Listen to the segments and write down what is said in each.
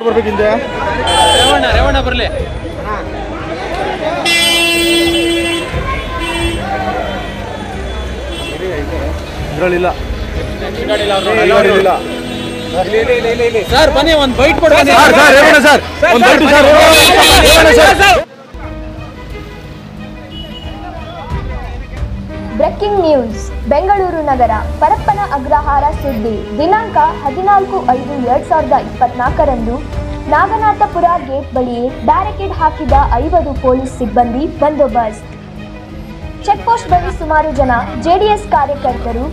ಬರ್ಬೇಕಿಂದೆ ರೇವಣ್ಣ ಬರಲಿ. ಇದರಲ್ಲಿಲ್ಲ ಸರ್ ಬನ್ನಿ ಒಂದು ಬೈಟ್ ಕೊಡಿ ಸರ್. Breaking news. ಬೆಂಗಳೂರು ನಗರ ಪರಪ್ಪನ ಅಗ್ರಹಾರ ಸುದ್ದಿ ದಿನಾಂಕ 14/5/2024 ನಾಗನಾಥಪುರ ಗೇಟ್ ಬಳಿಯೇ ಬ್ಯಾರಿಕೇಡ್ ಹಾಕಿದ 50 ಪೊಲೀಸ್ ಸಿಬ್ಬಂದಿ ಬಂದೋಬಸ್ತ್. ಚೆಕ್ಪೋಸ್ಟ್ ಬಳಿ ಸುಮಾರು ಜನ ಜೆಡಿಎಸ್ ಕಾರ್ಯಕರ್ತರು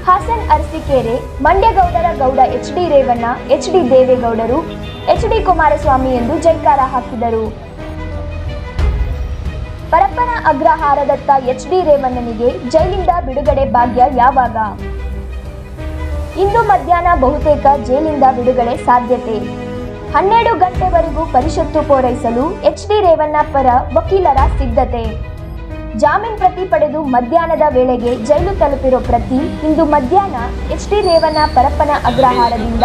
ಹಾಸನ್ ಅರಸೀಕೆರೆ ಮಂಡ್ಯಗೌಡರ ಗೌಡ ಎಚ್.ಡಿ. ರೇವಣ್ಣ, ಎಚ್.ಡಿ. ದೇವೇಗೌಡರು, ಎಚ್.ಡಿ. ಕುಮಾರಸ್ವಾಮಿ ಎಂದು ಜೈಕಾರ ಹಾಕಿದರು. ಪರಪ್ಪನ ಅಗ್ರಹಾರದತ್ತ ಎಚ್.ಡಿ. ರೇವಣ್ಣನಿಗೆ ಜೈಲಿಂದ ಬಿಡುಗಡೆ ಭಾಗ್ಯ ಯಾವಾಗ? ಇಂದು ಮಧ್ಯಾಹ್ನ ಬಹುತೇಕ ಜೈಲಿಂದ ಬಿಡುಗಡೆ ಸಾಧ್ಯತೆ. 12 ಗಂಟೆವರೆಗೂ ಪರಿಷತ್ತು ಪೂರೈಸಲು ಎಚ್.ಡಿ. ರೇವಣ್ಣ ಪರ ವಕೀಲರ ಸಿದ್ಧತೆ. ಜಾಮೀನು ಪ್ರತಿ ಪಡೆದು ಮಧ್ಯಾಹ್ನದ ವೇಳೆಗೆ ಜೈಲು ತಲುಪಿರೋ ಪ್ರತಿ ಇಂದು ಮಧ್ಯಾಹ್ನ ಎಚ್.ಡಿ. ರೇವಣ್ಣ ಪರಪ್ಪನ ಅಗ್ರಹಾರದಿಂದ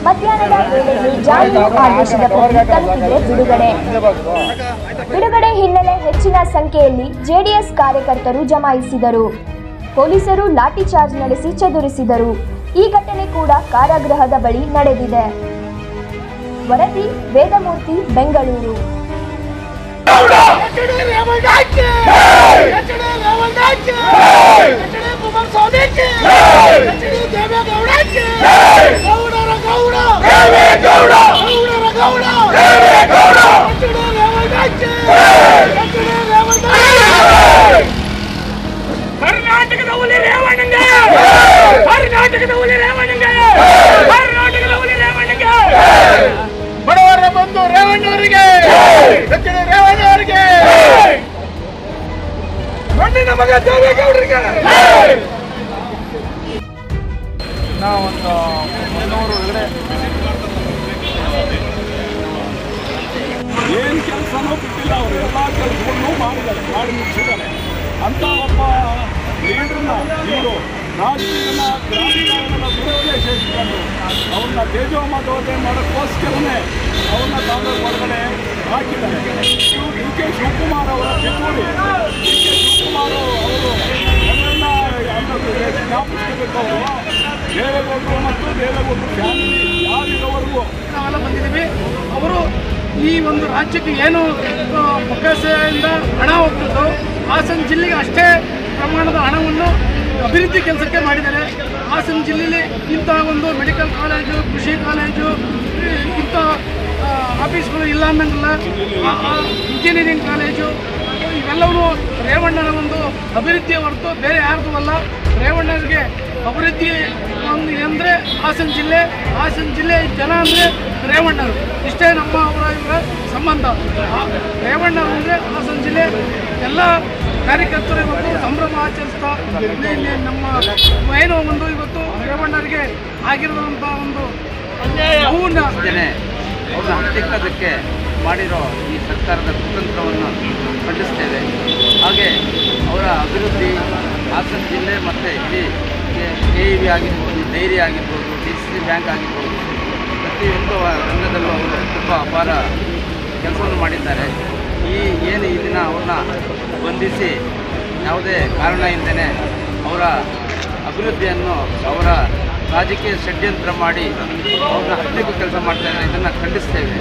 ಮಧ್ಯಾಹ್ನದ ವೇಳೆಗೆ ಜಾಮೀನು ಆದೇಶದ ಪ್ರತಿ ತಲುಪಿದ್ರೆ ಬಿಡುಗಡೆ ಹಿನ್ನೆಲೆ ಹೆಚ್ಚಿನ ಸಂಖ್ಯೆಯಲ್ಲಿ ಜೆಡಿಎಸ್ ಕಾರ್ಯಕರ್ತರು ಜಮಾಯಿಸಿದರು. ಪೊಲೀಸರು ಲಾಠಿ ಚಾರ್ಜ್ ನಡೆಸಿ ಚದುರಿಸಿದರು. ಈ ಘಟನೆ ಕೂಡ ಕಾರಾಗೃಹದ ಬಳಿ ನಡೆದಿದೆ. ವರದಿ ವೇದಮೂರ್ತಿ, ಬೆಂಗಳೂರು. ಬಡವರ ಬಂಧು ರೇವಣ್ಣವರಿಗೆ, ಎಚ್.ಡಿ. ರೇವಣ್ಣವರಿಗೆ, ಮಣ್ಣಿನ ಮಗ ದೇವೇಗೌಡರಿಗೆ. ನಾವೊಂದು 300 ಒಳಗಡೆ ಏನು ಕೆಲಸನೂ ಬಿಟ್ಟಿಲ್ಲ. ಅವರು ಎಲ್ಲ ಕೆಲಸವನ್ನು ಮಾಡಿ ಮುಗಿಸಿದ್ದಾರೆ ಅಂತ ಒಬ್ಬ ಲೀಡರ್ನ ಇವರು ರಾಜಕೀಯನ ರಾಜಕಾರಣದ ದುರುದ್ದೇಶ ಇಟ್ಕೊಂಡು ಅವ್ರನ್ನ ತೇಜೋಮತೋಧನೆ ಮಾಡೋಕ್ಕೋಸ್ಕರನೇ ಅವ್ರನ್ನ ಕಾಂಗ್ರೆಸ್ ಹೊರಗಡೆ ಹಾಕಿದ್ದಾರೆ. ಡಿ.ಕೆ. ಶಿವಕುಮಾರ್ ಅವರ ಪಿತೂರಿ. ಡಿ.ಕೆ. ಶಿವಕುಮಾರ್ ಅವರು ಎಲ್ಲರನ್ನ ಜ್ಞಾಪಿಸ್ಕೋಬೇಕು. ಅವರು ದೇವೇಗೌಡರು ಮತ್ತು ದೇವೇಗೌಡರು ಫ್ಯಾಮಿಲಿ ಯಾರಿರೋವರೆಗೂ ನಾವೆಲ್ಲ ಬಂದಿದ್ದೀವಿ. ಅವರು ಈ ಒಂದು ರಾಜ್ಯಕ್ಕೆ ಏನು ಬೊಕ್ಕಸೆಯಿಂದ ಹಣ ಹೋಗ್ತಿದ್ದು ಹಾಸನ ಜಿಲ್ಲೆಗೆ ಅಷ್ಟೇ ಪ್ರಮಾಣದ ಹಣವನ್ನು ಅಭಿವೃದ್ಧಿ ಕೆಲಸಕ್ಕೆ ಮಾಡಿದ್ದಾರೆ. ಹಾಸನ ಜಿಲ್ಲೆಯಲ್ಲಿ ಇಂಥ ಒಂದು ಮೆಡಿಕಲ್ ಕಾಲೇಜು, ಕೃಷಿ ಕಾಲೇಜು, ಇಂಥ ಆಫೀಸ್ಗಳು ಇಲ್ಲ ಅನ್ನಂಗಿಲ್ಲ. ಇಂಜಿನಿಯರಿಂಗ್ ಕಾಲೇಜು ಇವೆಲ್ಲವೂ ರೇವಣ್ಣನ ಒಂದು ಅಭಿವೃದ್ಧಿಯ ಹೊರತು ಬೇರೆ ಯಾರ್ದು ಅಲ್ಲ. ರೇವಣ್ಣನಿಗೆ ಅಭಿವೃದ್ಧಿ ಒಂದು ಅಂದರೆ ಹಾಸನ ಜಿಲ್ಲೆ ಜನ ಅಂದರೆ ರೇವಣ್ಣರು. ಇಷ್ಟೇ ನಮ್ಮ ಅವರ ಇವರ ಸಂಬಂಧ. ರೇವಣ್ಣರು ಅಂದರೆ ಹಾಸನ ಜಿಲ್ಲೆ ಎಲ್ಲ ಕಾರ್ಯಕರ್ತರು ಇವತ್ತು ಸಂಭ್ರಮ ಆಚರಿಸ್ತಾ ನಮ್ಮ ಏನೋ ಒಂದು ಇವತ್ತು ರೇವಣ್ಣರಿಗೆ ಆಗಿರುವಂಥ ಒಂದು ಅವ್ರನ್ನ ಹತ್ತಿಕ್ಕೋದಕ್ಕೆ ಮಾಡಿರೋ ಈ ಸರ್ಕಾರದ ಕುತಂತ್ರವನ್ನು ಖಂಡಿಸ್ತೇವೆ. ಹಾಗೆ ಅವರ ಅಭಿವೃದ್ಧಿ ಹಾಸನ ಜಿಲ್ಲೆ ಮತ್ತು ಇಲ್ಲಿ KEB ಆಗಿರ್ಬೋದು, ಡೈರಿ ಆಗಿರ್ಬೋದು, DCC ಬ್ಯಾಂಕ್ ಆಗಿರ್ಬೋದು, ಪ್ರತಿಯೊಂದು ರಂಗದಲ್ಲೂ ಅವರು ತುಂಬ ಅಪಾರ ಕೆಲಸವನ್ನು ಮಾಡಿದ್ದಾರೆ. ಏನು ಈ ದಿನ ಅವ್ರನ್ನ ಬಂಧಿಸಿ ಯಾವುದೇ ಕಾರಣ ಇಲ್ಲದೇ ಅವರ ಅಭಿವೃದ್ಧಿಯನ್ನು ಅವರ ರಾಜಕೀಯ ಷಡ್ಯಂತ್ರ ಮಾಡಿ ಅವ್ರನ್ನ ಹತ್ತಿಕ್ಕೂ ಕೆಲಸ ಮಾಡ್ತಾರೆ. ಇದನ್ನು ಖಂಡಿಸ್ತೇವೆ.